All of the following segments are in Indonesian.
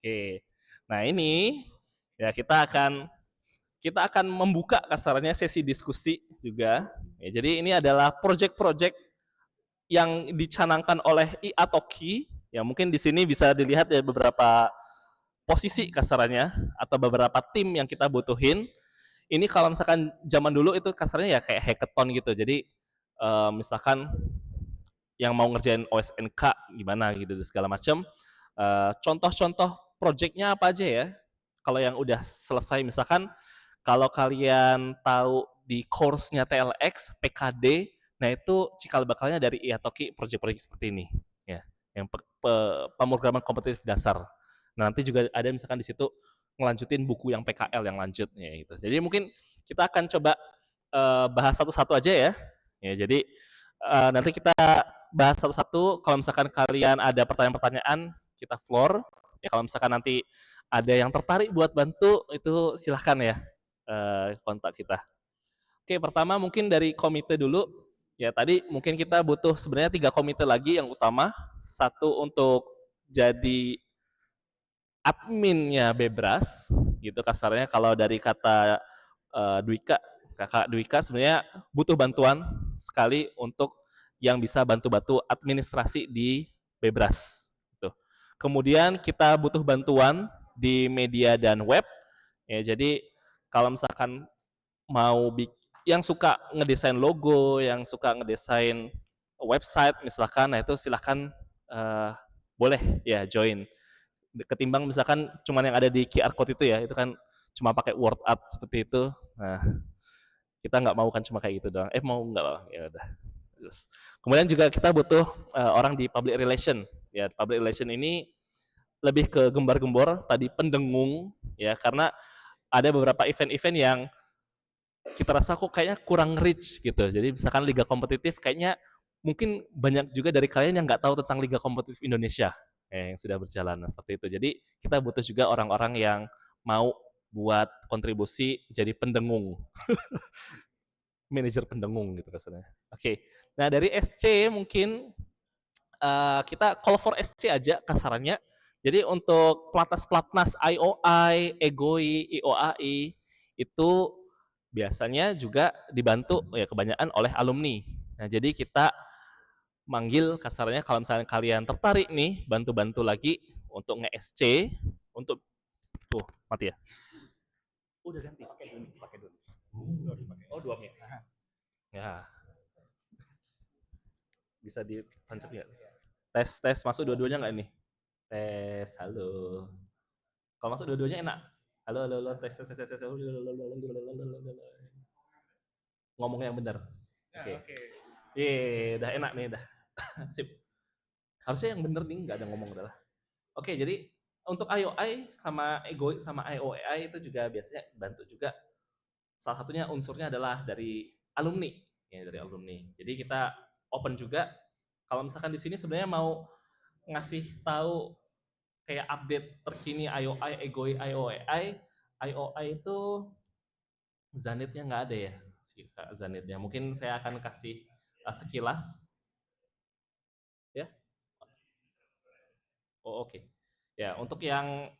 Oke. Nah, ini ya kita akan membuka kasarnya sesi diskusi juga. Ya, jadi ini adalah project-project yang dicanangkan oleh Toki. Ya, mungkin di sini bisa dilihat ya beberapa posisi kasarannya atau beberapa tim yang kita butuhin. Ini kalau misalkan zaman dulu itu kasarnya ya kayak hackathon gitu. Jadi misalkan yang mau ngerjain OSNK gimana gitu segala macam. Contoh-contoh projectnya apa aja ya? Kalau yang udah selesai misalkan kalau kalian tahu di course-nya TLX, PKD, nah itu cikal bakalnya dari Iatoki project-project seperti ini, ya, yang pemrograman kompetitif dasar. Nah, nanti juga ada misalkan di situ ngelanjutin buku yang PKL yang lanjut, ya gitu. Jadi mungkin kita akan coba bahas satu-satu aja ya. Ya, jadi nanti kita bahas satu-satu. Kalau misalkan kalian ada pertanyaan-pertanyaan, kita floor. Ya, kalau misalkan nanti ada yang tertarik buat bantu, itu silahkan ya kontak kita. Oke, pertama mungkin dari komite dulu. Ya, tadi mungkin kita butuh sebenarnya 3 komite lagi yang utama. Satu untuk jadi adminnya Bebras, gitu kasarnya kalau dari kata Dwika, kakak Dwika sebenarnya butuh bantuan sekali untuk yang bisa bantu-bantu administrasi di Bebras. Gitu. Kemudian kita butuh bantuan di media dan web. Ya, jadi kalau misalkan mau yang suka ngedesain logo, yang suka ngedesain website misalkan, nah itu silahkan uh, boleh ya join. Ketimbang misalkan cuman yang ada di QR code itu kan cuma pakai word art seperti itu. Nah, kita nggak mau kan cuma kayak gitu doang. Mau nggak, ya udah. Kemudian juga kita butuh orang di public relation. Ya, public relation ini lebih ke gembar-gembor, tadi pendengung, ya karena ada beberapa event-event yang kita rasa kok kayaknya kurang rich gitu. Jadi misalkan liga kompetitif kayaknya mungkin banyak juga dari kalian yang nggak tahu tentang liga kompetitif Indonesia yang sudah berjalan seperti itu. Jadi kita butuh juga orang-orang yang mau buat kontribusi jadi pendengung, manajer pendengung gitu rasanya. Oke, nah dari SC mungkin kita call for SC aja kasarannya. Jadi untuk pelatnas-pelatnas IOI, EGOI, IOAI itu biasanya juga dibantu ya kebanyakan oleh alumni. Nah, jadi kita manggil kasarnya kalau misalnya kalian tertarik nih bantu-bantu lagi untuk nge-SC untuk tuh mati ya. Udah ganti pakai dulu. Oh, 2 menit. Ya, bisa ditancap ya. Tes masuk dua-duanya nggak nih? Tes, halo. Kalau masuk dua-duanya enak. Halo, halo, halo, tes, tes, tes, tes, ngomong yang benar. Oke. Udah enak nih, dah. Sip. Harusnya yang benar nih, nggak ada ngomong adalah. Oke, jadi untuk IOI sama Ego sama IOAI itu juga biasanya bantu juga. Salah satunya unsurnya adalah dari alumni, ya dari alumni. Jadi kita open juga. Kalau misalkan di sini sebenarnya mau ngasih tahu kayak update terkini IOI, EGOI, IOAI. IOI itu Zanitnya nggak ada ya, si Zanitnya. Mungkin saya akan kasih sekilas, ya. Oh oke. Ya untuk yang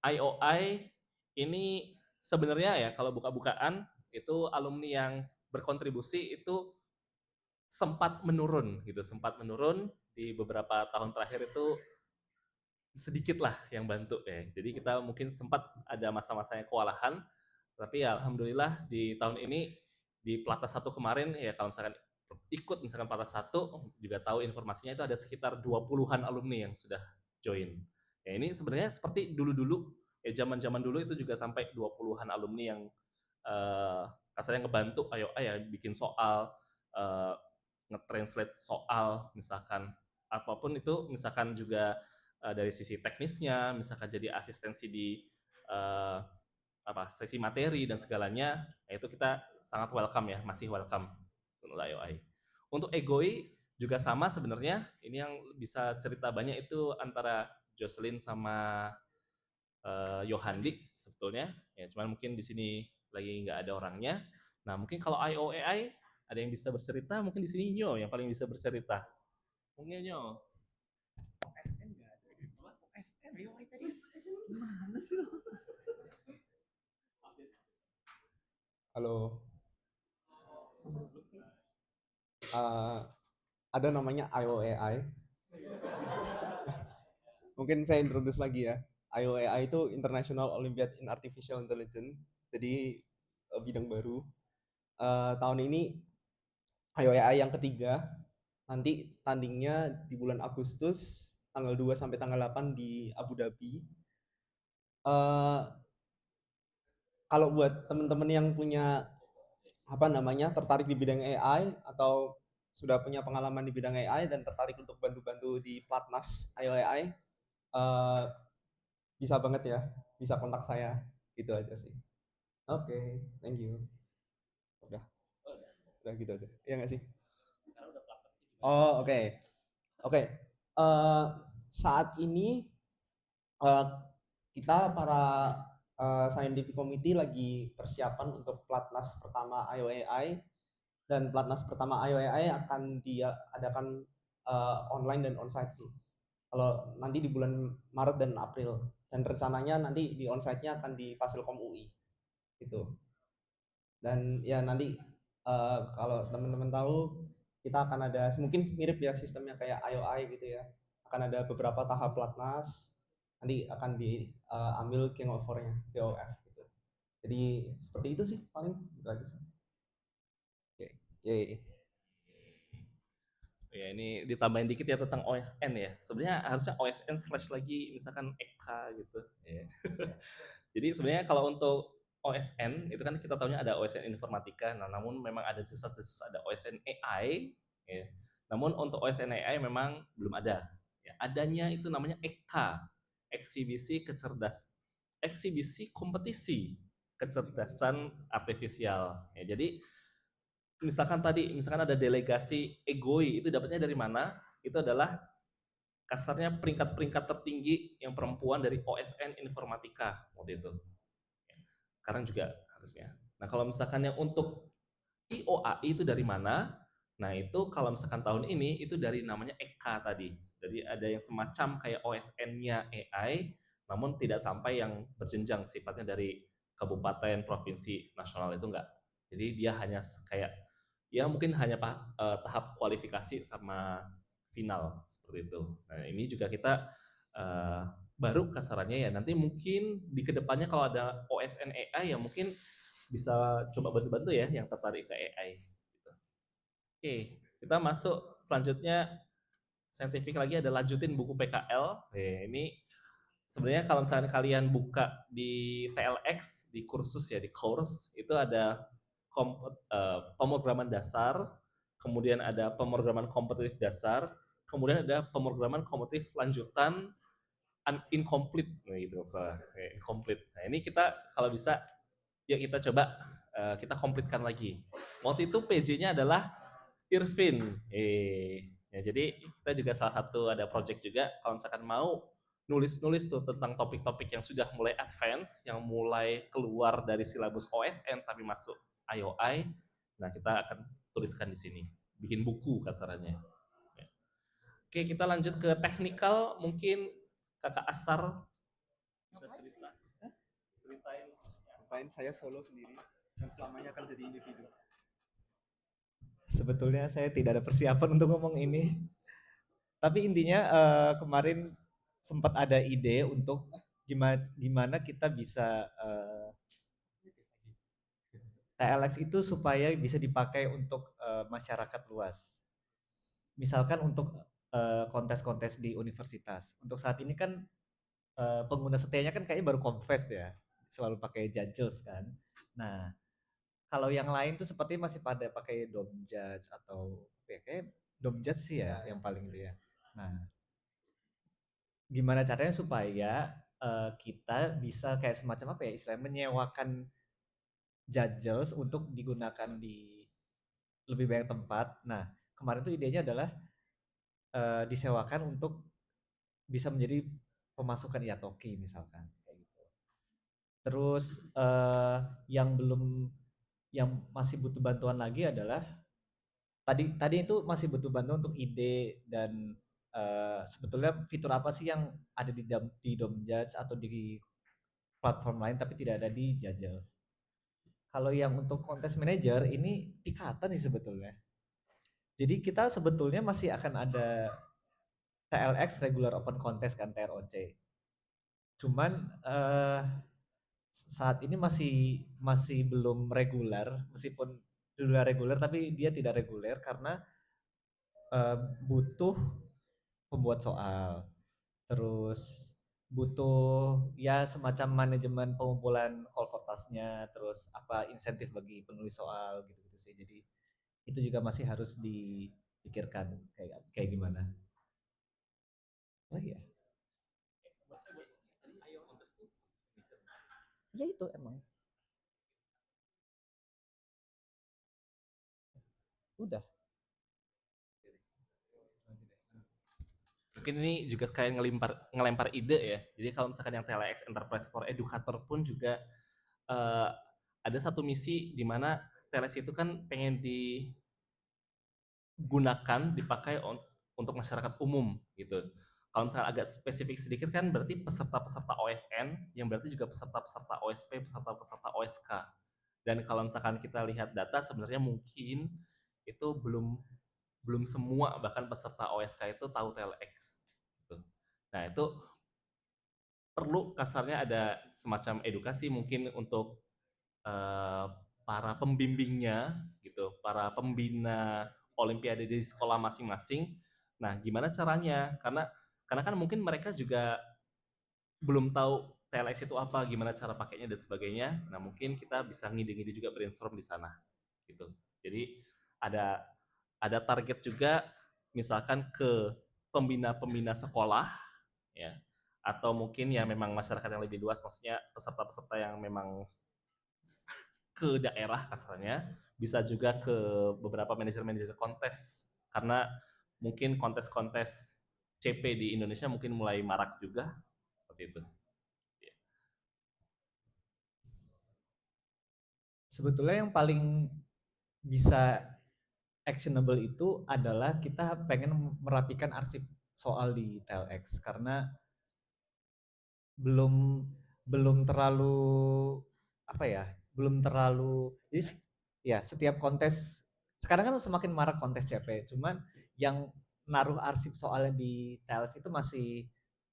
IOI ini sebenarnya ya kalau buka-bukaan itu alumni yang berkontribusi itu sempat menurun gitu, sempat menurun di beberapa tahun terakhir itu sedikit lah yang bantu ya. Jadi kita mungkin sempat ada masa-masanya kewalahan, tapi ya alhamdulillah di tahun ini di Platnas 1 kemarin ya kalau misalkan ikut misalkan Platnas 1 juga tahu informasinya itu ada sekitar 20-an alumni yang sudah join. Ya ini sebenarnya seperti dulu-dulu ya zaman-zaman dulu itu juga sampai 20-an alumni yang kasarnya ngebantu ayo ya bikin soal nge-translate soal misalkan apapun itu misalkan juga dari sisi teknisnya misalkan jadi asistensi di uh, sesi materi dan segalanya itu kita sangat welcome ya masih welcome untuk IOI. Untuk EGOI juga sama sebenarnya ini yang bisa cerita banyak itu antara Jocelyn sama Yohandi sebetulnya ya cuman mungkin di sini lagi nggak ada orangnya. Nah mungkin kalau IOAI ada yang bisa bercerita mungkin di sini Nyo yang paling bisa bercerita mungkin Nyo. OSN nggak ada. OSN IOI tadi Halo. Eh, ada namanya IOAI. Mungkin saya introduce lagi ya. IOAI itu International Olympiad in Artificial Intelligence. Jadi bidang baru. Tahun ini IOAI yang ketiga. Nanti tandingnya di bulan Agustus tanggal 2 sampai tanggal 8 di Abu Dhabi. Eh, Kalau buat teman-teman yang punya tertarik di bidang AI atau sudah punya pengalaman di bidang AI dan tertarik untuk bantu-bantu di Platnas IOAI, eh, bisa banget ya, bisa kontak saya, gitu aja sih. Oke, thank you. Udah, udah gitu aja. Iya nggak sih? Oh, oke. Oke. Eh, Saat ini eh, kita para scientific committee lagi persiapan untuk Platnas pertama IOAI, dan Platnas pertama IOAI akan diadakan online dan onsite sih. Kalau nanti di bulan Maret dan April, dan rencananya nanti di onsite-nya akan di Fasilkom UI gitu. Dan ya nanti kalau teman-teman tahu, kita akan ada mungkin mirip ya sistemnya kayak IOI gitu ya. Akan ada beberapa tahap Platnas, nanti akan diambil King of Four-nya, KOF gitu. Jadi seperti itu sih paling itu aja sih. Oke. Yeay. Ya, ini ditambahin dikit ya tentang OSN ya. Sebenarnya harusnya OSN slash lagi misalkan EK gitu. Ya. Jadi sebenarnya kalau untuk OSN itu kan kita tahunya ada OSN informatika. Nah, namun memang ada desas-desus ada OSN AI. Ya. Namun untuk OSN AI memang belum ada. Ya, adanya itu namanya EK, eksibisi kompetisi kecerdasan artifisial. Ya, jadi misalkan ada delegasi EGOI, itu dapatnya dari mana? Itu adalah kasarnya peringkat-peringkat tertinggi yang perempuan dari OSN Informatika waktu itu. Sekarang juga harusnya. Nah, kalau misalkan yang untuk IOAI itu dari mana? Nah, itu kalau misalkan tahun ini itu dari namanya EK tadi. Jadi ada yang semacam kayak OSN-nya AI, namun tidak sampai yang berjenjang sifatnya dari kabupaten, provinsi, nasional itu enggak. Jadi dia hanya kayak ya mungkin hanya tahap kualifikasi sama final seperti itu. Nah, ini juga kita uh, baru kasarannya ya. Nanti mungkin di kedepannya kalau ada OSN AI ya mungkin bisa coba bantu-bantu ya yang tertarik ke AI. Gitu. Oke, kita masuk selanjutnya saintifik lagi ada lanjutin buku PKL. Ini sebenarnya kalau misalnya kalian buka di TLX di kursus ya di course itu ada pemrograman dasar, kemudian ada pemrograman kompetitif dasar, kemudian ada pemrograman kompetitif lanjutan incomplete gitu misalnya incomplete. Nah ini kita kalau bisa yuk kita coba kita komplitkan lagi. Waktu itu PJ-nya adalah Irvin. Ya, jadi kita juga salah satu ada project juga kalau misalkan mau nulis-nulis tuh tentang topik-topik yang sudah mulai advance, yang mulai keluar dari silabus OSN tapi masuk IOI. Nah, kita akan tuliskan di sini, bikin buku kasarannya. Ya. Oke, kita lanjut ke teknikal, mungkin Kakak Asar bisa cerita. Ceritain saya solo sendiri dan selamanya akan jadi individu. Sebetulnya saya tidak ada persiapan untuk ngomong ini. Tapi intinya kemarin sempat ada ide untuk gimana gimana kita bisa TLX itu supaya bisa dipakai untuk masyarakat luas. Misalkan untuk kontes-kontes di universitas. Untuk saat ini kan pengguna setianya kan kayaknya baru Confess ya, selalu pakai Judges kan. Nah, kalau yang lain tuh sepertinya masih pada pakai Domjudge atau ya, kayak Domjudge sih ya yang paling itu ya. Nah, gimana caranya supaya kita bisa kayak semacam apa ya istilahnya menyewakan judges untuk digunakan di lebih banyak tempat. Nah, kemarin tuh idenya adalah disewakan untuk bisa menjadi pemasukan Iatoki misalkan kayak gitu. Terus yang belum yang masih butuh bantuan lagi adalah tadi itu masih butuh bantuan untuk ide dan sebetulnya fitur apa sih yang ada di Domjudge atau di platform lain tapi tidak ada di Jajals. Kalau yang untuk Contest Manager ini ikatan sih sebetulnya. Jadi kita sebetulnya masih akan ada TLX Regular Open Contest kan, TROC. Cuman saat ini masih belum reguler, meskipun reguler tapi dia tidak reguler karena butuh pembuat soal, terus butuh ya semacam manajemen pengumpulan call for task-nya, terus apa insentif bagi penulis soal gitu-gitu sih. Jadi itu juga masih harus dipikirkan kayak kayak gimana. Lagi ya? Ya itu emang. Udah. Mungkin ini juga kayak ngelempar ide ya. Jadi kalau misalkan yang TLX Enterprise for Educator pun juga uh, ada satu misi di mana TLX itu kan pengen digunakan, dipakai untuk masyarakat umum gitu. Kalau misalnya agak spesifik sedikit kan berarti peserta-peserta OSN yang berarti juga peserta-peserta OSP, peserta-peserta OSK. Dan kalau misalkan kita lihat data sebenarnya mungkin itu belum belum semua bahkan peserta OSK itu tahu TLX. Gitu. Nah itu perlu kasarnya ada semacam edukasi mungkin untuk uh, para pembimbingnya gitu, para pembina Olimpiade di sekolah masing-masing. Nah, gimana caranya? Karena kan mungkin mereka juga belum tahu TLX itu apa, gimana cara pakainya dan sebagainya. Nah, mungkin kita bisa ngide-ngide juga brainstorm di sana gitu. Jadi ada ada target juga misalkan ke pembina-pembina sekolah ya atau mungkin ya memang masyarakat yang lebih luas maksudnya peserta-peserta yang memang ke daerah kasarnya bisa juga ke beberapa manajer-manajer kontes karena mungkin kontes-kontes CP di Indonesia mungkin mulai marak juga seperti itu. Sebetulnya yang paling bisa actionable itu adalah kita pengen merapikan arsip soal di TLX karena belum belum terlalu apa ya, belum terlalu jadi ya setiap kontes sekarang kan semakin marak kontes CP, cuman yang naruh arsip soalnya di TLX itu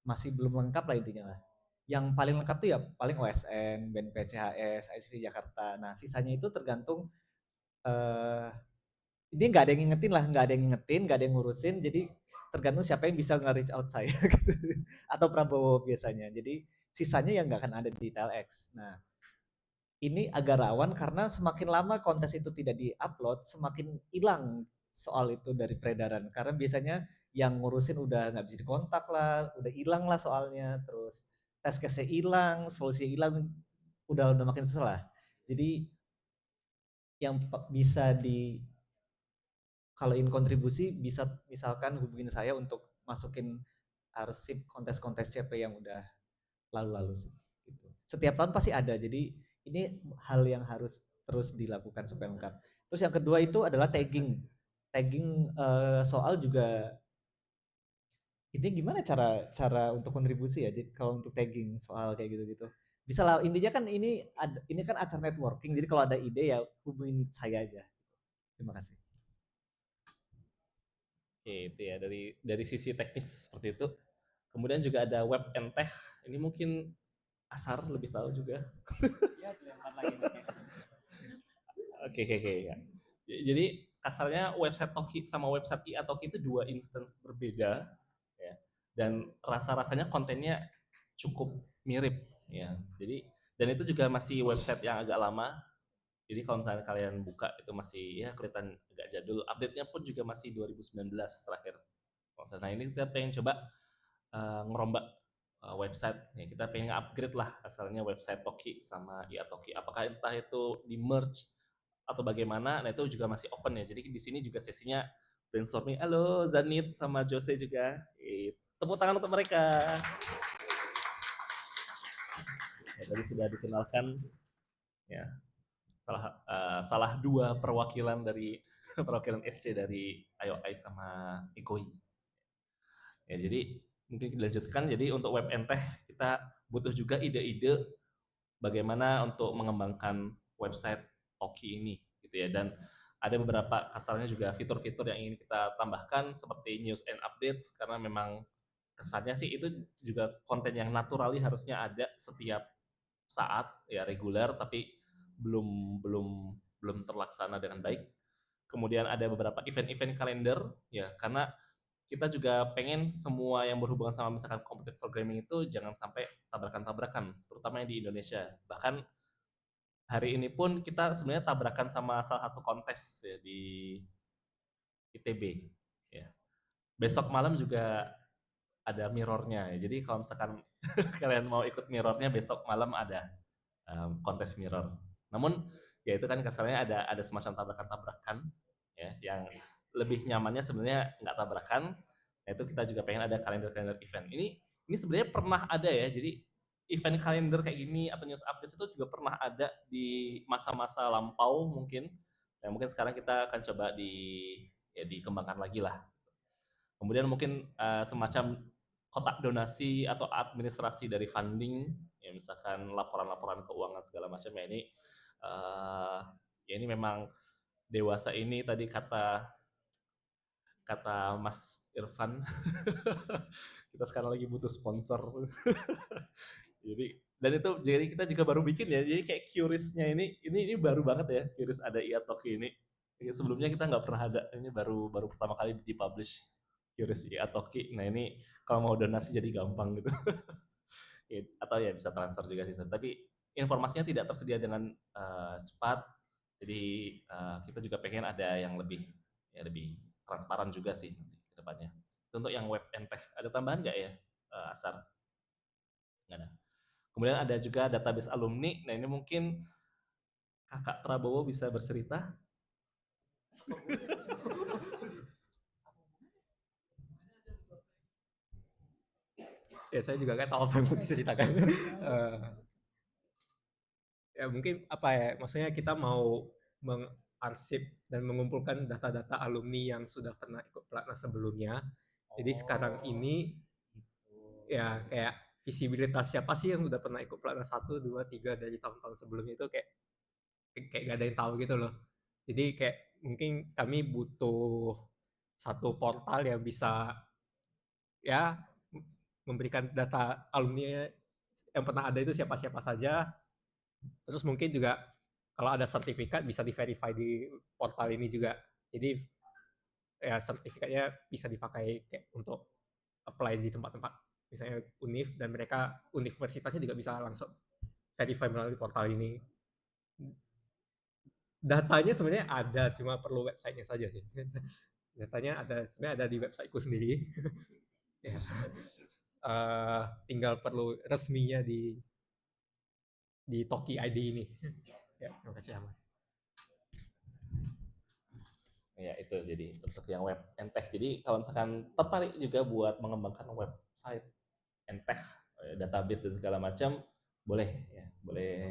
masih belum lengkap lah intinya lah. Yang paling lengkap tuh ya paling OSN, BNPCHS, ISV Jakarta. Nah, sisanya itu tergantung eh ini nggak ada yang ngingetin lah, nggak ada yang ngingetin, nggak ada yang ngurusin, jadi tergantung siapa yang bisa nge-reach out saya gitu. Atau Prabowo biasanya. Jadi sisanya yang nggak akan ada di TLX. Nah, ini agak rawan karena semakin lama kontes itu tidak di-upload, semakin hilang soal itu dari peredaran. Karena biasanya yang ngurusin udah nggak bisa dikontak lah, udah hilang lah soalnya, terus test case-nya hilang, solusinya hilang, udah makin susah lah. Jadi yang bisa di kalau ingin kontribusi bisa misalkan hubungin saya untuk masukin arsip kontes-kontes CP yang udah lalu-lalu sih. Gitu. Setiap tahun pasti ada, jadi ini hal yang harus terus dilakukan supaya lengkap. Terus yang kedua itu adalah tagging. Tagging soal juga ini gimana cara cara untuk kontribusi ya? Jadi kalau untuk tagging soal kayak gitu-gitu. Bisa lah, intinya kan ini kan acara networking, jadi kalau ada ide ya hubungin saya aja. Terima kasih. Oke, itu ya dari sisi teknis seperti itu. Kemudian juga ada web and tech. Ini mungkin Asar lebih tahu juga. Ya, dilempar lagi nanti. Oke ya. Jadi kasarnya website Toki sama website IA Toki itu dua instance berbeda ya. Dan rasa-rasanya kontennya cukup mirip ya. Jadi dan itu juga masih website yang agak lama. Jadi kalau misalnya kalian buka itu masih ya kelihatan agak jadul. Update-nya pun juga masih 2019 terakhir. Nah ini kita pengen coba ngerombak website. Ya, kita pengen upgrade lah asalnya website Toki sama IA Toki. Apakah entah itu di merge atau bagaimana? Nah itu juga masih open ya. Jadi di sini juga sesinya brainstorming. Halo Zanit sama Jose juga. Tepuk tangan untuk mereka. Ya, tadi sudah dikenalkan ya salah dua perwakilan dari perwakilan SC dari IOI sama Ikoi. Ya, jadi mungkin dilanjutkan. Jadi untuk web and tech kita butuh juga ide-ide bagaimana untuk mengembangkan website Toki ini gitu ya. Dan ada beberapa kasarnya juga fitur-fitur yang ingin kita tambahkan seperti news and updates, karena memang kesannya sih itu juga konten yang naturally harusnya ada setiap saat ya, reguler, tapi belum belum belum terlaksana dengan baik. Kemudian ada beberapa event-event kalender ya, karena kita juga pengen semua yang berhubungan sama misalkan competitive programming itu jangan sampai tabrakan-tabrakan, terutama yang di Indonesia. Bahkan hari ini pun kita sebenarnya tabrakan sama salah satu kontes ya di ITB ya. Besok malam juga ada mirrornya ya. Jadi kalau misalkan kalian mau ikut mirrornya, besok malam ada kontes mirror. Namun ya itu kan kasarnya ada semacam tabrakan-tabrakan ya, yang lebih nyamannya sebenarnya nggak tabrakan. Nah, itu kita juga pengen ada kalender-kalender event. Ini sebenarnya pernah ada ya. Jadi event kalender kayak gini atau news updates itu juga pernah ada di masa-masa lampau mungkin. Nah, mungkin sekarang kita akan coba dikembangkan lagi lah. Kemudian mungkin semacam kotak donasi atau administrasi dari funding, ya misalkan laporan-laporan keuangan segala macam ya, ini memang dewasa ini tadi kata Mas Irfan, kita sekarang lagi butuh sponsor. Jadi kita juga baru bikin ya, jadi kayak Curious-nya ini baru banget ya, Curious ada Iatoki ini. Sebelumnya kita nggak pernah ada, ini baru pertama kali dipublish Curious Iatoki. Nah ini kalau mau donasi jadi gampang gitu. Atau ya bisa transfer juga sih, tapi informasinya tidak tersedia dengan cepat. Jadi kita juga pengen ada yang lebih transparan juga sih ke depannya. Untuk yang web and tech, ada tambahan nggak ya, Asar? Nggak ada. Kemudian ada juga database alumni. Nah ini mungkin Kakak Prabowo bisa bercerita. Ya saya juga nggak tahu apa yang mau diceritakan. Ya mungkin apa ya, maksudnya kita mau mengarsip dan mengumpulkan data-data alumni yang sudah pernah ikut pelatnas sebelumnya. Jadi sekarang ini ya kayak visibilitas siapa sih yang udah pernah ikut pelatnas 1, 2, 3 dari tahun-tahun sebelumnya itu kayak gak ada yang tahu gitu loh. Jadi kayak mungkin kami butuh satu portal yang bisa ya memberikan data alumni yang pernah ada itu siapa-siapa saja. Terus mungkin juga kalau ada sertifikat bisa di-verify di portal ini juga. Jadi ya sertifikatnya bisa dipakai kayak untuk apply di tempat-tempat misalnya univ, dan mereka universitasnya juga bisa langsung verify melalui portal ini. Datanya sebenarnya ada, cuma perlu websitenya saja sih. Datanya sebenarnya ada di websiteku sendiri. Ya. Tinggal perlu resminya di Toki ID ini. Ya, terima kasih Ahmad. Ya itu jadi untuk yang web and tech. Jadi kalau misalkan tertarik juga buat mengembangkan website and tech, database dan segala macam, boleh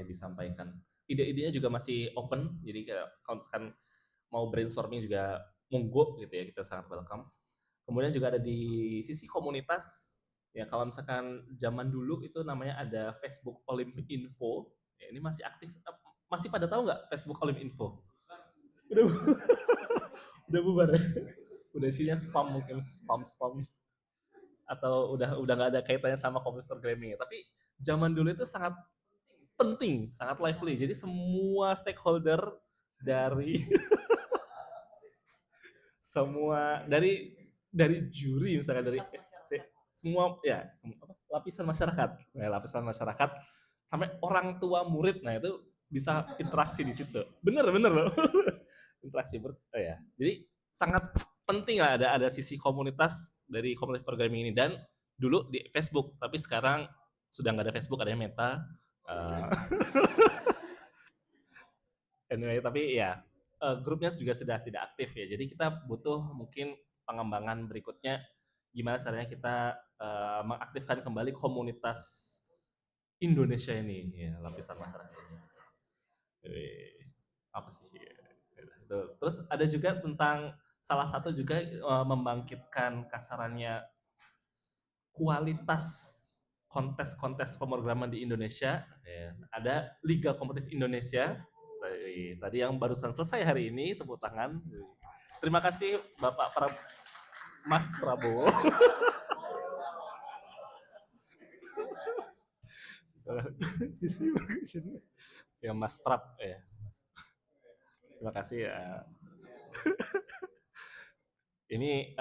disampaikan. Ide-idenya juga masih open. Jadi kalau misalkan mau brainstorming juga monggo gitu ya, kita sangat welcome. Kemudian juga ada di sisi komunitas, ya kalau misalkan zaman dulu itu namanya ada Facebook Olympic Info, ya ini masih aktif. Masih pada tahu nggak Facebook Olympic Info? Udah bubar ya? Udah isinya spam mungkin, spam atau udah nggak ada kaitannya sama computer programming. Tapi zaman dulu itu sangat penting, sangat lively. Jadi semua stakeholder dari dari juri, misalkan dari semua ya lapisan masyarakat, sampai orang tua murid, nah itu bisa interaksi di situ. Bener loh. Interaksi ya. Jadi sangat penting lah ada sisi komunitas dari komunitas programming ini. Dan dulu di Facebook, tapi sekarang sudah nggak ada Facebook, adanya Meta. Anyway, tapi ya grupnya juga sudah tidak aktif ya. Jadi kita butuh mungkin pengembangan berikutnya, gimana caranya kita mengaktifkan kembali komunitas Indonesia ini, ya, lapisan masyarakat ini. Apa sih? Terus ada juga tentang salah satu juga membangkitkan kasarannya kualitas kontes-kontes pemrograman di Indonesia. Ya, ada Liga Kompetitif Indonesia. Tadi yang barusan selesai hari ini, tepuk tangan. Terima kasih Mas Prabowo. Ya Mas Prab ya. Terima kasih ya. Ini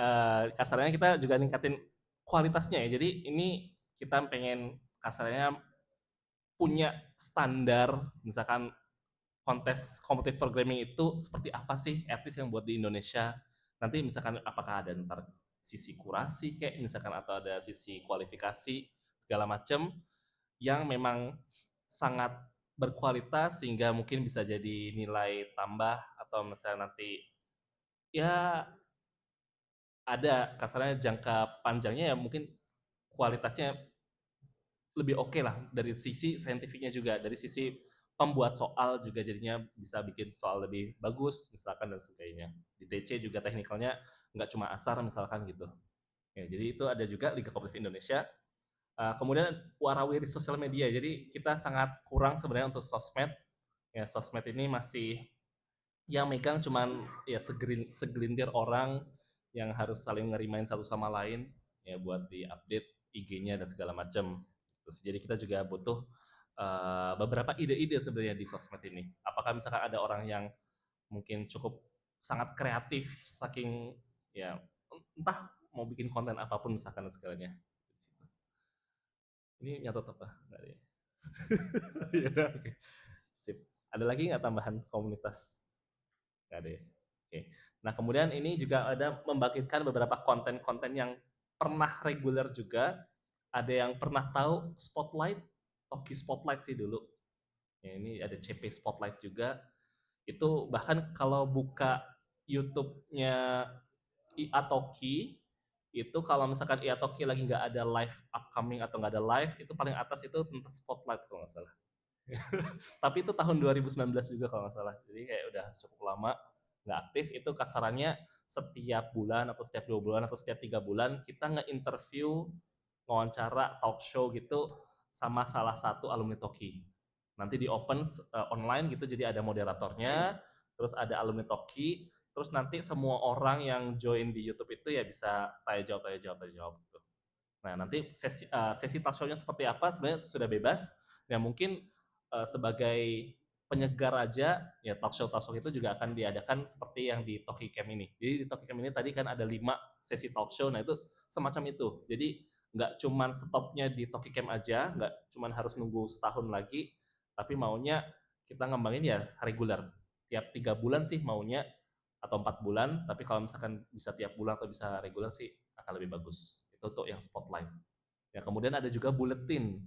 kasarnya kita juga ningkatin kualitasnya ya. Jadi ini kita pengen kasarnya punya standar, misalkan kontes kompetitif programming itu seperti apa sih etis yang buat di Indonesia. Nanti misalkan apakah ada ntar sisi kurasi kayak misalkan atau ada sisi kualifikasi segala macam yang memang sangat berkualitas sehingga mungkin bisa jadi nilai tambah atau misalnya nanti ya ada kasarnya jangka panjangnya ya mungkin kualitasnya lebih oke lah dari sisi saintifiknya juga, dari sisi pembuat soal juga jadinya bisa bikin soal lebih bagus misalkan dan sebagainya. Di TC juga teknikalnya nggak cuma asar misalkan gitu. Ya, jadi itu ada juga Liga Kompetitif Indonesia. Kemudian warawiri sosial media. Jadi kita sangat kurang sebenarnya untuk sosmed. Ya, sosmed ini masih yang megang cuman ya segelintir orang yang harus saling ngerimain satu sama lain ya buat di-update IG-nya dan segala macam. Terus jadi kita juga butuh beberapa ide-ide sebenarnya di sosmed ini. Apakah misalkan ada orang yang mungkin cukup sangat kreatif saking ya entah mau bikin konten apapun misalkan dan segalanya. Ini nyatet apa? Nggak ada ya? Ya udah, oke. Sip. Ada lagi nggak tambahan komunitas? Nggak ada ya? Oke. Nah, kemudian ini juga ada membangkitkan beberapa konten-konten yang pernah reguler juga. Ada yang pernah tahu Spotlight, Toki Spotlight sih dulu. Ya, ini ada CP Spotlight juga. Itu bahkan kalau buka YouTube-nya IA Toki, itu kalau misalkan IA Toki lagi nggak ada live upcoming atau nggak ada live, itu paling atas itu tentang Spotlight kalau nggak salah. Tapi itu tahun 2019 juga kalau nggak salah. Jadi kayak udah cukup lama nggak aktif. Itu kasarannya setiap bulan atau setiap 2 bulan atau setiap 3 bulan kita nge-interview, wawancara, talk show gitu sama salah satu alumni Toki. Nanti di open online gitu, jadi ada moderatornya, terus ada alumni Toki, terus nanti semua orang yang join di YouTube itu ya bisa tanya jawab gitu. Nah, nanti sesi talk show-nya seperti apa sebenarnya sudah bebas. Ya mungkin sebagai penyegar aja ya talk show itu juga akan diadakan seperti yang di Toki Camp ini. Jadi di Toki Camp ini tadi kan ada 5 sesi talk show, nah itu semacam itu. Jadi nggak cuman stopnya di Toki Camp aja, nggak cuman harus nunggu setahun lagi, tapi maunya kita ngembangin ya reguler. Tiap 3 bulan sih maunya atau 4 bulan, tapi kalau misalkan bisa tiap bulan atau bisa reguler sih akan lebih bagus. Itu untuk yang spotlight. Ya, kemudian ada juga bulletin.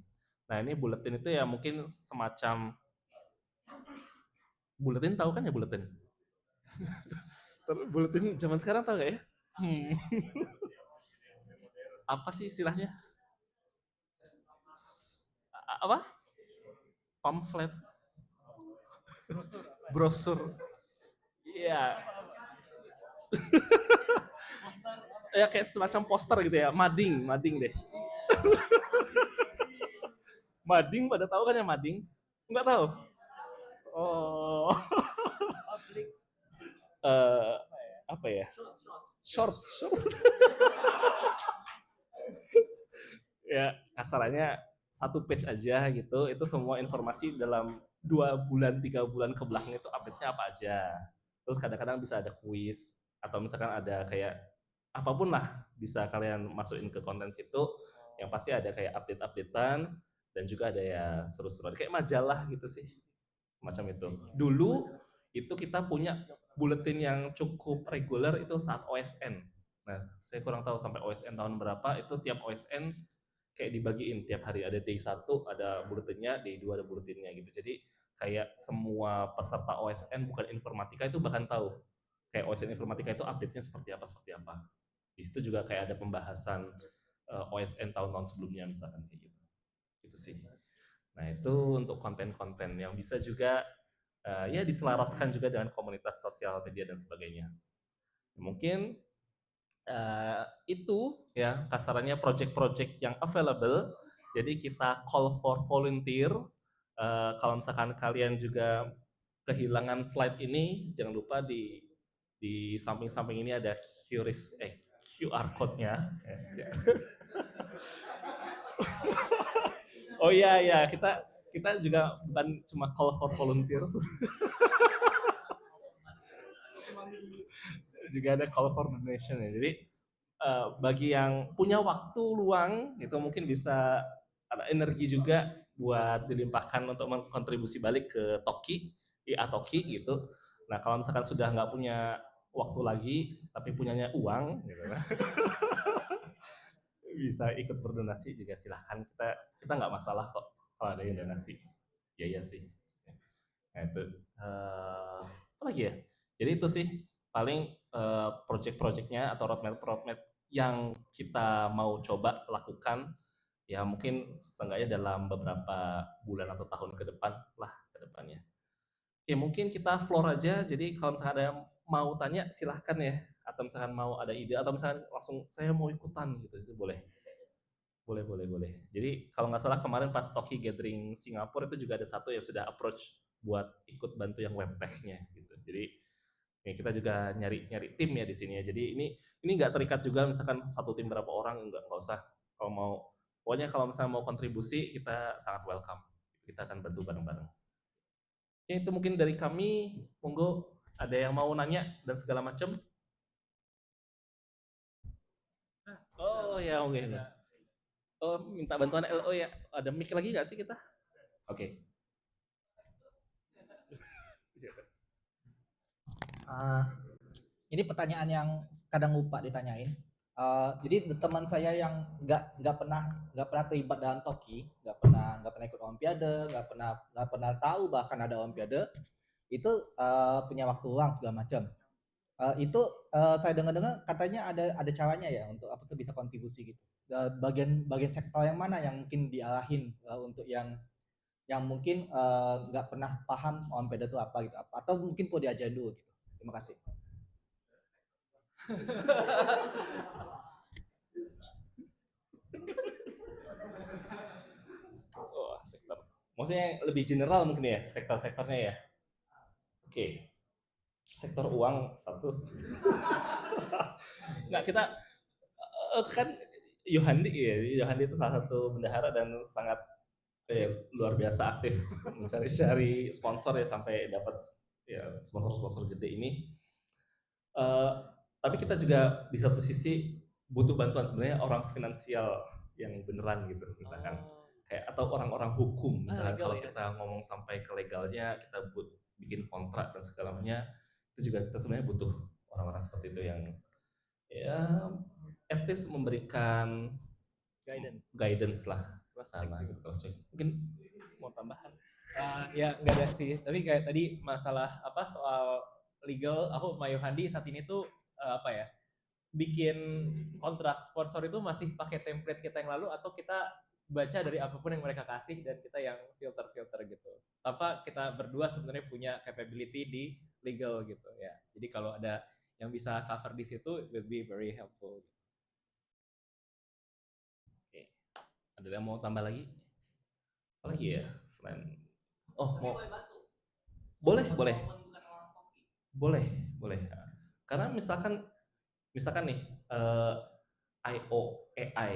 Nah, ini bulletin itu ya mungkin semacam bulletin tahu kan ya bulletin? Bulletin zaman sekarang tahu nggak ya? Apa sih istilahnya? Apa? Pamflet. Brosur. Iya. Ya kayak semacam poster gitu ya, mading deh. Mading pada tahu kan ya mading? Enggak tahu? Oh. Apa ya? Short. Ya kasarannya satu page aja gitu, itu semua informasi dalam 2 bulan 3 bulan ke belakang itu update-nya apa aja. Terus kadang-kadang bisa ada kuis atau misalkan ada kayak apapun lah bisa kalian masukin ke konten situ, yang pasti ada kayak update-updatean dan juga ada ya seru-seruan kayak majalah gitu sih, semacam itu. Dulu itu kita punya buletin yang cukup reguler itu saat OSN. Nah, saya kurang tahu sampai OSN tahun berapa, itu tiap OSN kayak dibagiin tiap hari, ada day 1 ada buletinnya, day 2 ada buletinnya gitu. Jadi kayak semua peserta OSN bukan informatika itu bahkan tahu kayak OSN informatika itu update-nya seperti apa. Di situ juga kayak ada pembahasan OSN tahun-tahun sebelumnya misalkan kayak gitu. Gitu sih. Nah, itu untuk konten-konten yang bisa juga ya diselaraskan juga dengan komunitas sosial media dan sebagainya. Mungkin itu ya kasarannya project-project yang available. Jadi kita call for volunteer. Kalau misalkan kalian juga kehilangan slide ini, jangan lupa di samping-samping ini ada QR code-nya. Oh iya ya, kita juga bukan cuma call for volunteer, juga ada call for donation ya. Jadi bagi yang punya waktu luang itu mungkin bisa ada energi juga buat dilimpahkan untuk kontribusi balik ke Toki, Toki gitu. Nah kalau misalkan sudah nggak punya waktu lagi tapi punyanya uang gitu kan, bisa ikut berdonasi juga silahkan, kita nggak masalah kok kalau ada yang donasi. Ya sih. Nah itu apa lagi ya? Jadi itu sih paling project-projectnya atau roadmap yang kita mau coba lakukan ya mungkin seenggaknya dalam beberapa bulan atau tahun ke depan lah ke depannya. Ya mungkin kita floor aja, jadi kalau misalkan ada yang mau tanya silahkan ya, atau misalkan mau ada ide atau misalkan langsung saya mau ikutan gitu, itu boleh. Boleh. Jadi kalau nggak salah kemarin pas Toki Gathering Singapura itu juga ada satu yang sudah approach buat ikut bantu yang web tech-nya gitu. Jadi ya kita juga nyari tim ya di sini ya. Jadi ini nggak terikat juga misalkan satu tim berapa orang, nggak usah. Kalau mau pokoknya kalau misalnya mau kontribusi kita sangat welcome. Kita akan bantu bareng-bareng. Ya itu mungkin dari kami. Monggo ada yang mau nanya dan segala macam. Oh ya oke. Oh, minta bantuan LO ya. Ada mic lagi nggak sih kita? Oke. Ini pertanyaan yang kadang lupa ditanyain. Jadi teman saya yang nggak pernah terlibat dalam Toki, nggak pernah ikut Olimpiade, nggak pernah tahu bahkan ada Olimpiade, itu punya waktu luang segala macam. Saya dengar-dengar katanya ada caranya ya untuk apa tuh bisa kontribusi gitu. Bagian sektor yang mana yang mungkin diarahin untuk yang mungkin nggak pernah paham Olimpiade itu apa gitu, atau mungkin perlu diajarin dulu gitu. Terima kasih. Oh, sektor. Maksudnya lebih general mungkin ya, sektor-sektornya ya. Oke. Sektor uang satu. Nggak, kita kan Yohandi itu salah satu bendahara dan sangat luar biasa aktif mencari-cari sponsor ya sampai dapat ya sponsor gede ini. Tapi kita juga di satu sisi butuh bantuan sebenarnya orang finansial yang beneran gitu misalkan kayak atau orang-orang hukum misalnya kalau kita ngomong sampai ke legalnya kita bikin kontrak dan segalanya itu juga kita sebenarnya butuh orang-orang seperti itu yang ya at least memberikan guidance lah sana gitu. Mungkin mau tambahan? Ya nggak ada sih, tapi kayak tadi masalah apa soal legal, aku sama Yohandi saat ini tuh bikin kontrak sponsor itu masih pakai template kita yang lalu atau kita baca dari apapun yang mereka kasih dan kita yang filter gitu. Tanpa kita berdua sebenarnya punya capability di legal gitu ya. Jadi kalau ada yang bisa cover di situ, it will be very helpful. Oke. Ada yang mau tambah lagi? Apa lagi ya selain? Oh mau? Boleh. Karena misalkan nih AI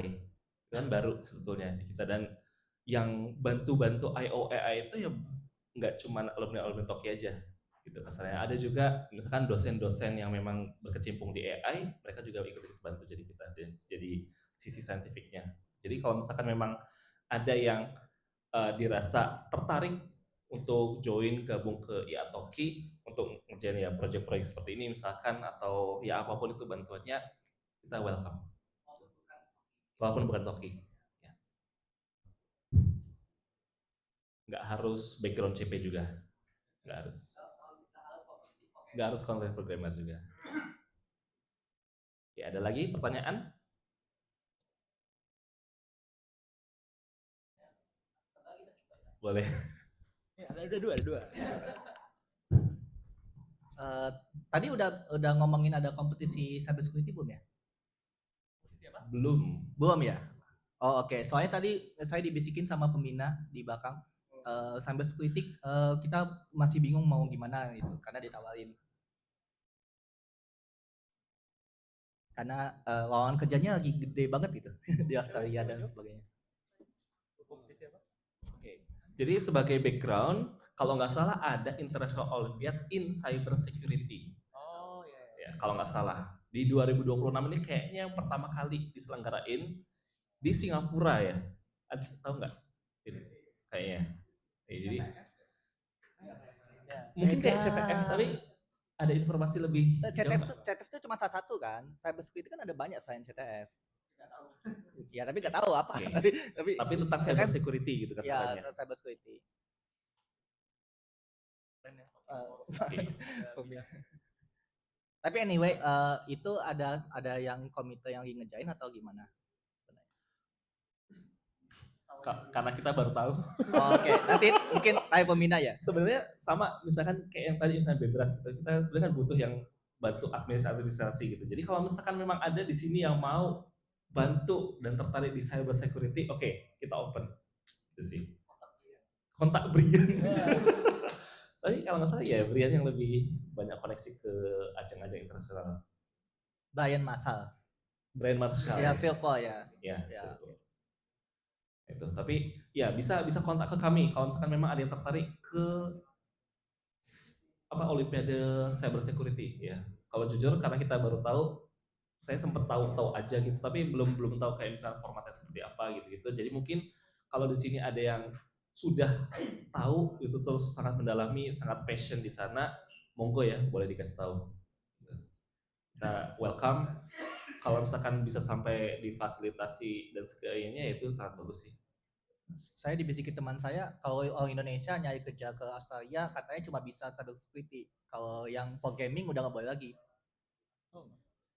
kan baru sebetulnya di kita dan yang bantu AI itu ya nggak cuma alumni Toki aja gitu kasarnya. Ada juga misalkan dosen-dosen yang memang berkecimpung di AI, mereka juga ikut bantu jadi kita jadi sisi saintifiknya. Jadi kalau misalkan memang ada yang dirasa tertarik untuk join gabung ke IA Toki untuk ngerjain ya proyek-proyek seperti ini misalkan atau ya apapun itu bantuannya kita welcome. Walaupun bukan Toki. Ya. Nggak harus background CP juga. Nggak harus content programmer juga. Ya, ada lagi pertanyaan? Boleh. Ya, ada dua. Tadi udah ngomongin ada kompetisi cybersecurity belum ya? Belum. Belum ya. Oh oke, soalnya tadi saya dibisikin sama pembina di belakang cyber security kita masih bingung mau gimana gitu karena ditawarin. Karena lowongan kerjanya lagi gede banget gitu di Australia dan sebagainya. Oke. Jadi sebagai background, kalau nggak salah ada International Olympiad in Cyber Security. Oh iya. Ya, kalau nggak salah. Di 2026 ini kayaknya yang pertama kali diselenggarain di Singapura ya. Tahu nggak? Ini kayaknya. Ya, jadi mungkin kayak CTF tapi ada informasi lebih jauh nggak? CTF itu cuma salah satu kan. Cyber security kan ada banyak selain CTF. Ya tapi nggak tahu apa. Oke. tapi Tapi tentang cyber security gitu ya kasarnya. cyber security. Oke. Tapi anyway, itu ada yang komite yang lagi ngejain atau gimana? Karena kita baru tahu. Oh, oke, nanti mungkin tanya pembina ya. Sebenarnya sama misalkan kayak yang tadi misalnya Bebras gitu. Kita sebenarnya kan butuh yang bantu administrasi gitu. Jadi kalau misalkan memang ada di sini yang mau bantu dan tertarik di cyber security, oke, kita open. Itu sih. Kontak Brian. Tapi kalau nggak salah ya Brian yang lebih banyak koneksi ke ajang-ajang internasional. Brian Marshall. Brian Marshall. Ya, Silko ya. Ya, Ya. Silko. Itu. Tapi ya bisa kontak ke kami kalau misalkan memang ada yang tertarik ke Olimpiade Cyber Security ya. Kalau jujur karena kita baru tahu, saya sempat tahu aja gitu, tapi belum tahu kayak misalnya formatnya seperti apa gitu. Jadi mungkin kalau di sini ada yang sudah tahu itu terus sangat mendalami, sangat passion di sana, monggo ya boleh dikasih tahu. Nah, welcome. Kalau misalkan bisa sampai difasilitasi dan sebagainya itu sangat bagus sih. Saya dibisikin teman saya kalau orang Indonesia nyari kerja ke Australia katanya cuma bisa cyber security. Kalau yang programming udah nggak boleh lagi.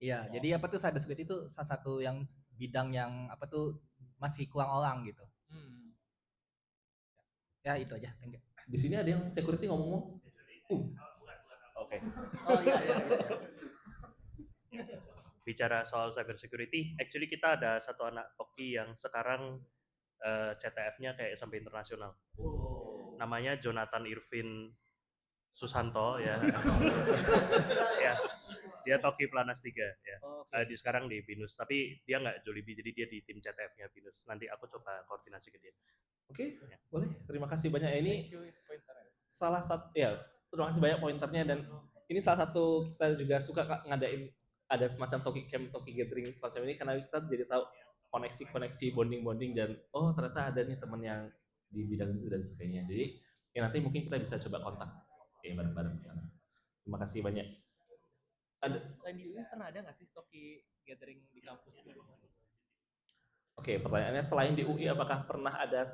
Iya, jadi apa tuh cyber security itu salah satu yang bidang yang apa tuh masih kurang orang gitu. Ya itu aja. Thank you. Di sini ada yang security ngomong-ngomong. Oke. Oh iya. Bicara soal cyber security, actually kita ada satu anak Toki yang sekarang CTF-nya kayak sampai internasional. Namanya Jonathan Irvin Susanto ya. Ya. Dia Toki Planas 3 ya. Di sekarang di BINUS, tapi dia nggak Jollibee, jadi dia di tim CTF-nya BINUS. Nanti aku coba koordinasi ke dia. Oke, boleh. Terima kasih banyak. Ini salah satu ya. Terima kasih banyak pointernya dan ini salah satu kita juga suka ngadain ada semacam Toki gathering semacam ini karena kita jadi tahu koneksi bonding dan oh ternyata ada nih teman yang di bidang itu dan sebagainya. Jadi ya nanti mungkin kita bisa coba kontak bareng-bareng ke sana. Terima kasih banyak. Selain di UI pernah ada nggak sih Toki gathering di kampus gitu? Oke, pertanyaannya selain di UI apakah pernah ada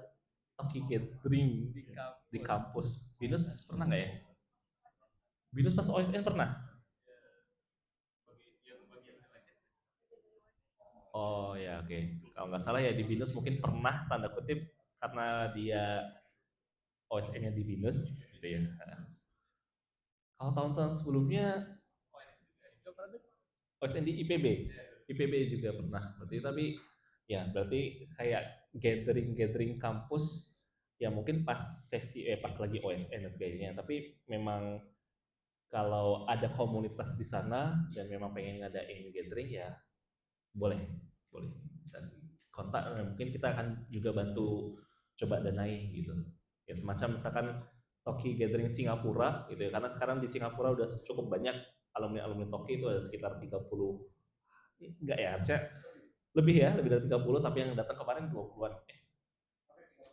Toki gathering di kampus? BINUS pernah nggak ya? BINUS pas OSN pernah? Oh ya oke. Kalau nggak salah ya di BINUS mungkin pernah tanda kutip karena dia OSN-nya di BINUS gitu ya. Kalau tahun-tahun sebelumnya OSN di IPB juga pernah. Tapi ya berarti kayak gathering kampus ya mungkin pas sesi pas lagi OSN dan sebagainya. Tapi memang kalau ada komunitas di sana dan memang pengen ngadain gathering ya boleh bisa kontak, mungkin kita akan juga bantu coba danai gitu ya, semacam misalkan Toki gathering Singapura gitu ya, karena sekarang di Singapura udah cukup banyak alumni Toki, itu ada sekitar 30 enggak ya, harusnya lebih dari 30, tapi yang datang kemarin 20-an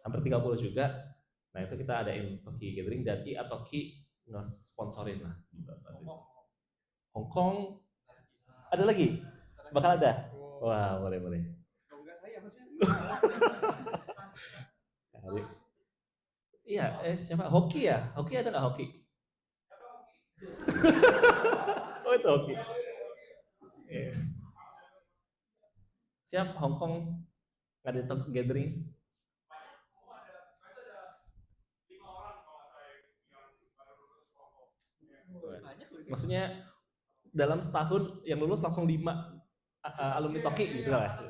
hampir 30 juga. Nah itu kita adain Toki gathering dan IA Toki nge-sponsorin lah. Hongkong ada lagi? Bakal ada? Wah, boleh. Enggak saya maksudnya. Iya, siapa? Hoki ya? Hoki ada nggak hoki? Oh itu hoki. Yeah. Siap, Hongkong ngadain Toki gathering. Maksudnya dalam setahun yang lulus langsung 5 alumni Toki gitu lah ke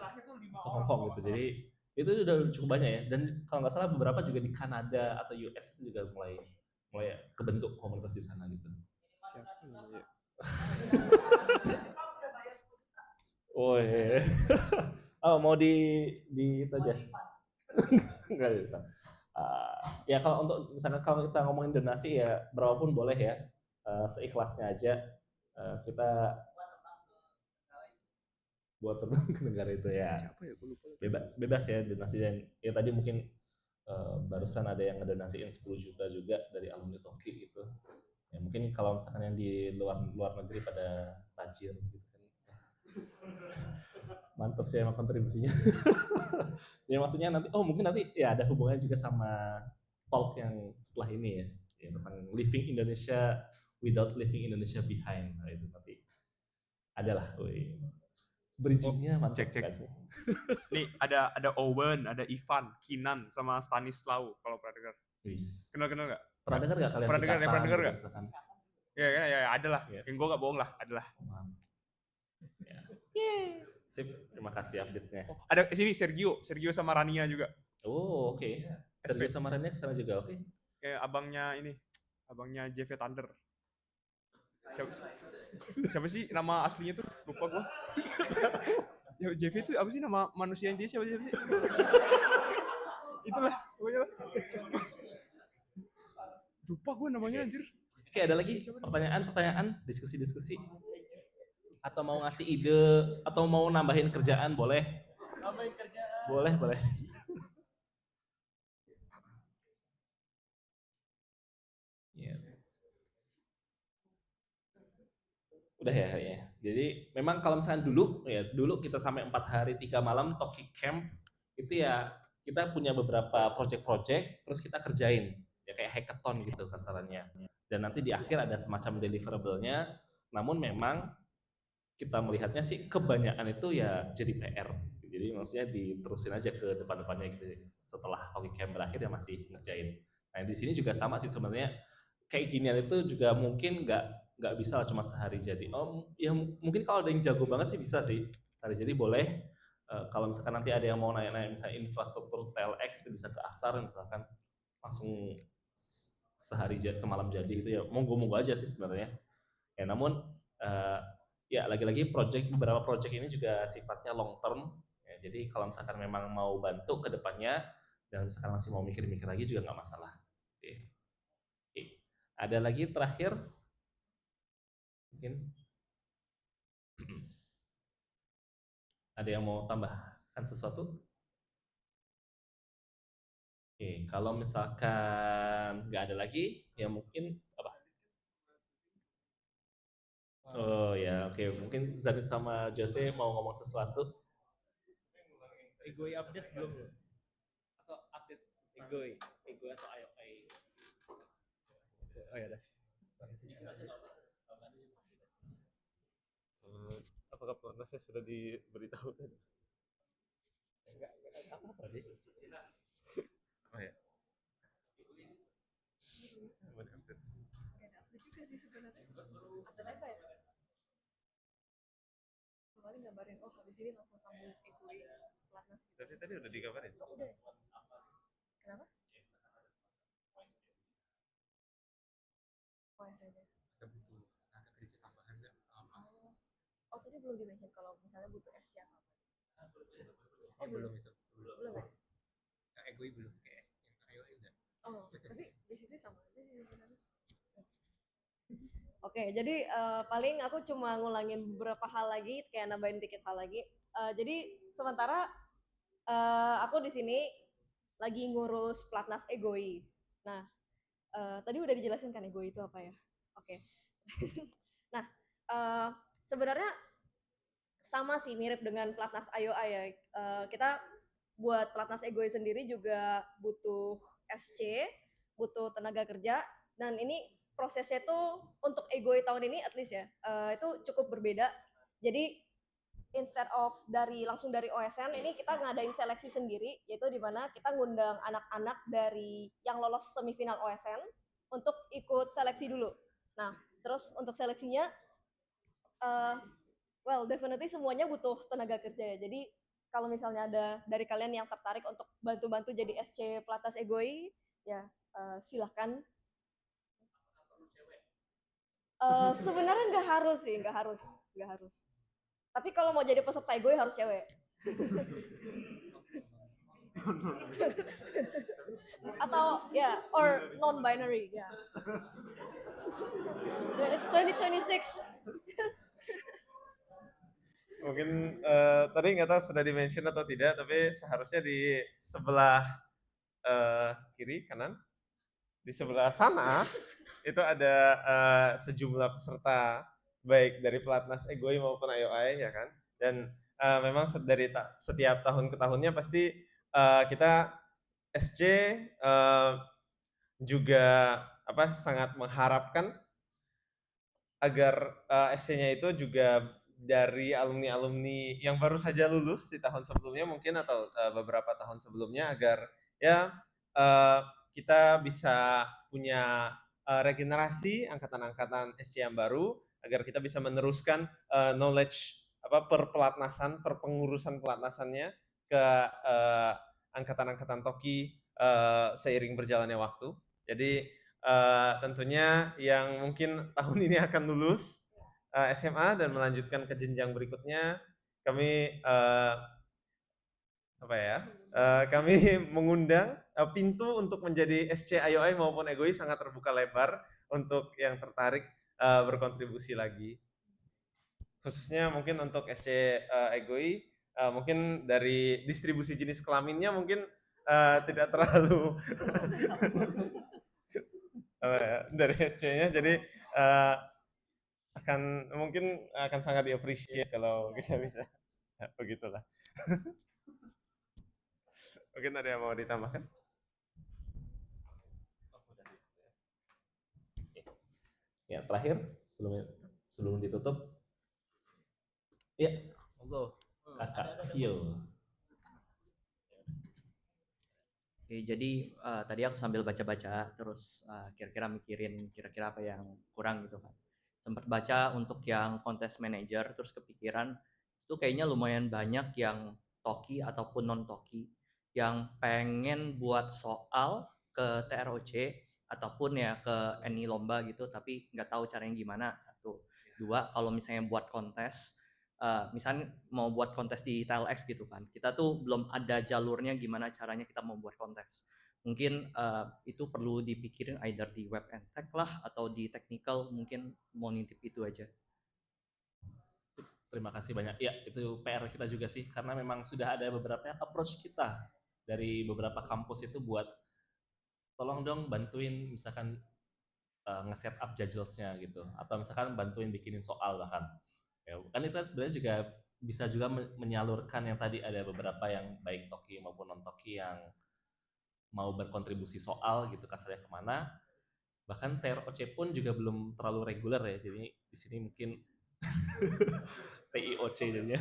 Hongkong gitu. Jadi Itu udah cukup banyak ya. Dan kalau nggak salah beberapa juga di Kanada atau US itu juga mulai mulai kebentuk komunitas di sana gitu. Oh iya. Oh mau di itu aja. Enggak bisa. Ya kalau untuk misalkan kalau kita ngomongin donasi ya berapapun boleh ya. Seikhlasnya aja. Kita buat terbang ke negara itu ya. Siapa ya? Gue lupa. Bebas ya donasi, dan ya tadi mungkin barusan ada yang ngedonasiin 10 juta juga dari alumni Toki gitu. Ya mungkin kalau misalkan yang di luar negeri pada tajir gitu kan. Mantap sih emang kontribusinya. Ya maksudnya nanti mungkin nanti ya ada hubungannya juga sama talk yang setelah ini ya. Ya tentang living Indonesia without leaving Indonesia behind. Nah, itu nanti adalah bridging-nya mantap cek. nggak sih? Nih ada Owen, ada Ivan, Kinan, sama Stanislaw kalau pernah dengar. Wis. Kenal nggak? Pernah dengar nggak kalian? Pernah dengar gitu, nggak? misalkan? Ya ada lah. Ya. Yang gue nggak bohong lah, ada lah. Ya. Sip, terima kasih update-nya. Ada sini Sergio sama Rania juga. Oh, oke. Sergio sama Rania kesana juga, oke. Kayak abangnya JV Thunder. Siapa sih nama aslinya tuh? Lupa gua. Ya JV itu apa sih nama manusia dia siapa sih? Itulah, pokoknya lah. Lupa gua namanya anjir. Oke, ada lagi pertanyaan, diskusi. Atau mau ngasih ide, atau mau nambahin kerjaan, boleh. Nambahin kerjaan. Boleh. Ya. Udah ya. Jadi memang kalau misalnya dulu kita sampai 4 hari 3 malam Toki Camp itu ya kita punya beberapa project-project terus kita kerjain ya kayak hackathon gitu kasarannya. Dan nanti di akhir ada semacam deliverable-nya. Namun memang kita melihatnya sih kebanyakan itu ya jadi PR. Jadi maksudnya diterusin aja ke depan-depannya gitu. Setelah Toki Camp berakhir ya masih ngerjain. Nah di sini juga sama sih sebenarnya. Kayak ginian itu juga mungkin nggak bisa lah cuma sehari jadi. Ya mungkin kalau ada yang jago banget sih bisa sih sehari jadi boleh. Kalau misalkan nanti ada yang mau naik misalnya infrastruktur TLX itu bisa ke Asar misalkan langsung sehari semalam jadi itu ya monggo aja sih sebenarnya. Ya namun ya lagi-lagi beberapa project ini juga sifatnya long term. Ya, jadi kalau misalkan memang mau bantu ke depannya dan misalkan masih mau mikir-mikir lagi juga nggak masalah. Oke. Ada lagi terakhir? Mungkin ada yang mau tambahkan sesuatu? Oke, kalau misalkan nggak ada lagi, ya mungkin apa? Oh ya, oke. Mungkin Zanit sama Jose mau ngomong sesuatu. Egoi update sebelum atau update Egoi atau IOI. Oh ya, Apakah planasnya sudah diberitahu? Enggak apa sih. Oh ya. Kemarin gambarin, habis ini langsung sambung Egoi pelatnas. Tadi udah dikabarin. Oh, udah. Kenapa? aja. Kita butuh tenaga kerja tambahan nggak? Oh, tadi belum di-mention kalau misalnya butuh SC atau apa. Belum itu. Belum ya? Yang Egoi belum, kayak yang IOI udah. Oh, tapi basically sama aja sih sebenarnya. Oke, jadi paling aku cuma ngulangin beberapa hal lagi, kayak nambahin dikit hal lagi. Jadi sementara aku di sini lagi ngurus Platnas Egoi. Nah, tadi udah dijelasin kan Egoi itu apa ya? Oke. Nah, sebenarnya sama sih, mirip dengan Platnas IOI ya. Kita buat Platnas Egoi sendiri juga butuh SC, butuh tenaga kerja, dan ini prosesnya tuh untuk Egoi tahun ini at least ya, itu cukup berbeda. Jadi instead of langsung dari OSN, ini kita ngadain seleksi sendiri, yaitu di mana kita ngundang anak-anak dari yang lolos semifinal OSN untuk ikut seleksi dulu. Nah, terus untuk seleksinya, well definitely semuanya butuh tenaga kerja ya. Jadi kalau misalnya ada dari kalian yang tertarik untuk bantu-bantu jadi SC Pelatnas Egoi, ya silahkan. Sebenarnya nggak harus sih, nggak harus. Tapi kalau mau jadi peserta Egoi harus cewek. Atau ya, or non-binary, ya. It's 2026. Mungkin tadi nggak tahu sudah di-mention atau tidak, tapi seharusnya di sebelah kiri, kanan, di sebelah sana itu ada sejumlah peserta baik dari Pelatnas Egoi maupun IOI ya kan. Dan memang dari setiap tahun ke tahunnya pasti kita SC juga sangat mengharapkan agar SC-nya itu juga dari alumni-alumni yang baru saja lulus di tahun sebelumnya mungkin atau beberapa tahun sebelumnya, agar ya kita bisa punya regenerasi angkatan-angkatan SC yang baru, agar kita bisa meneruskan knowledge perpelatnasan, perpengurusan pelatnasannya ke angkatan-angkatan Toki seiring berjalannya waktu. Jadi tentunya yang mungkin tahun ini akan lulus SMA dan melanjutkan ke jenjang berikutnya, kami kami mengundang pintu untuk menjadi SC IOI maupun Egoi sangat terbuka lebar untuk yang tertarik berkontribusi lagi. Khususnya mungkin untuk SC Egoi, mungkin dari distribusi jenis kelaminnya mungkin tidak terlalu dari SC-nya, jadi mungkin akan sangat di-appreciate kalau kita bisa begitulah. Mungkin ada yang mau ditambahkan? Ya, terakhir sebelum ditutup. Ya, monggo. Kakak Vio. Oke, jadi tadi aku sambil baca-baca terus kira-kira mikirin kira-kira apa yang kurang gitu kan. Sempat baca untuk yang kontes manager, terus kepikiran itu kayaknya lumayan banyak yang Toki ataupun non Toki yang pengen buat soal ke TROC ataupun ya ke any lomba gitu, tapi nggak tahu caranya gimana. Satu, dua, kalau misalnya buat kontes, misalnya mau buat kontes di TLX gitu kan, kita tuh belum ada jalurnya gimana caranya kita mau buat kontes. Mungkin itu perlu dipikirin either di web and tech lah atau di technical, mungkin mau nitip itu aja. Terima kasih banyak. Ya, itu PR kita juga sih, karena memang sudah ada beberapa approach kita dari beberapa kampus itu buat tolong dong bantuin misalkan nge-set up judgelsnya gitu, atau misalkan bantuin bikinin soal bahkan. Ya, kan itu kan sebenarnya juga bisa juga menyalurkan yang tadi ada beberapa yang baik Toki maupun non Toki yang mau berkontribusi soal gitu kasarnya kemana. Bahkan TROC pun juga belum terlalu reguler ya, jadi di sini mungkin TIOC jadinya.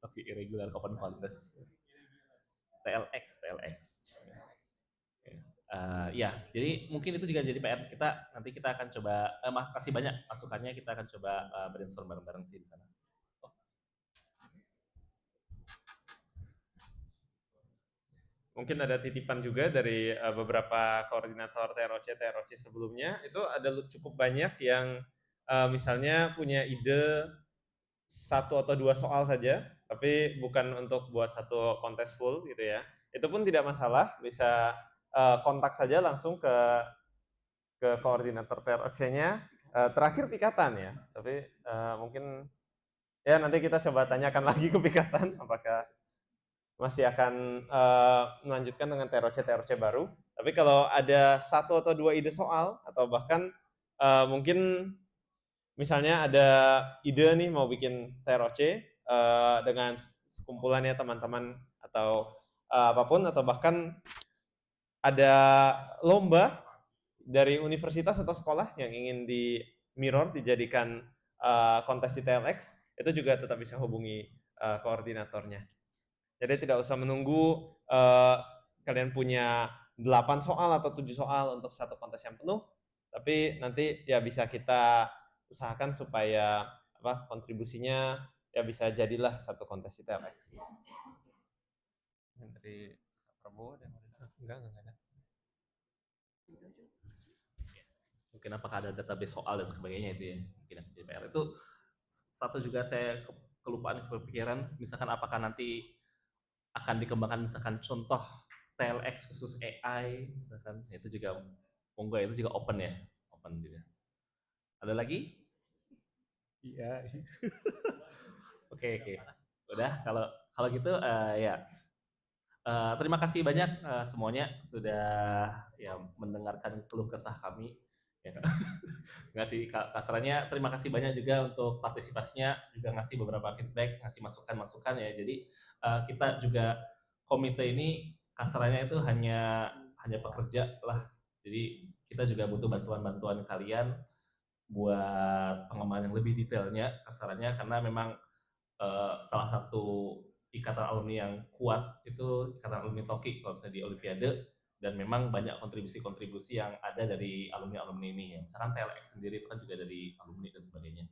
Toki Irregular Open Contest. TLX. Ya, jadi mungkin itu juga jadi PR kita. Nanti kita akan coba, makasih banyak masukannya, kita akan coba brainstorm bareng-bareng sih di sana. Mungkin ada titipan juga dari beberapa koordinator TROC sebelumnya, itu ada cukup banyak yang misalnya punya ide 1 atau 2 soal saja, tapi bukan untuk buat satu kontes full gitu ya. Itu pun tidak masalah, bisa kontak saja langsung ke koordinator TROC-nya. Terakhir Pikatan ya, tapi mungkin ya nanti kita coba tanyakan lagi ke Pikatan apakah masih akan melanjutkan dengan TROC baru. Tapi kalau ada 1 atau 2 ide soal, atau bahkan mungkin misalnya ada ide nih mau bikin TROC dengan sekumpulannya teman-teman atau apapun, atau bahkan ada lomba dari universitas atau sekolah yang ingin di mirror dijadikan kontes di TLX, itu juga tetap bisa hubungi koordinatornya. Jadi tidak usah menunggu kalian punya 8 soal atau 7 soal untuk satu kontes yang penuh, tapi nanti ya bisa kita usahakan supaya kontribusinya ya bisa jadilah satu kontes TLX. Dari Prabowo dan Enggak ada. Mungkin apakah ada database soal dan sebagainya itu ya, mungkin DPR itu satu juga saya kelupaan kepikiran, misalkan apakah nanti akan dikembangkan misalkan contoh TLX khusus AI misalkan, itu juga monggo, itu juga open ya, open juga. Ada lagi? Iya. Oke. Udah kalau gitu ya. Terima kasih banyak semuanya sudah ya mendengarkan keluh kesah kami. Ya, nggak sih kasarnya, terima kasih banyak juga untuk partisipasinya, juga ngasih beberapa feedback, ngasih masukan-masukan ya. Jadi kita juga komite ini kasarnya itu hanya pekerja lah. Jadi kita juga butuh bantuan kalian buat pengembangan yang lebih detailnya kasarnya, karena memang salah satu ikatan alumni yang kuat itu ikatan alumni Toki kalau misalnya di Olimpiade, dan memang banyak kontribusi-kontribusi yang ada dari alumni-alumni ini ya. Misalkan TLX sendiri itu kan juga dari alumni dan sebagainya.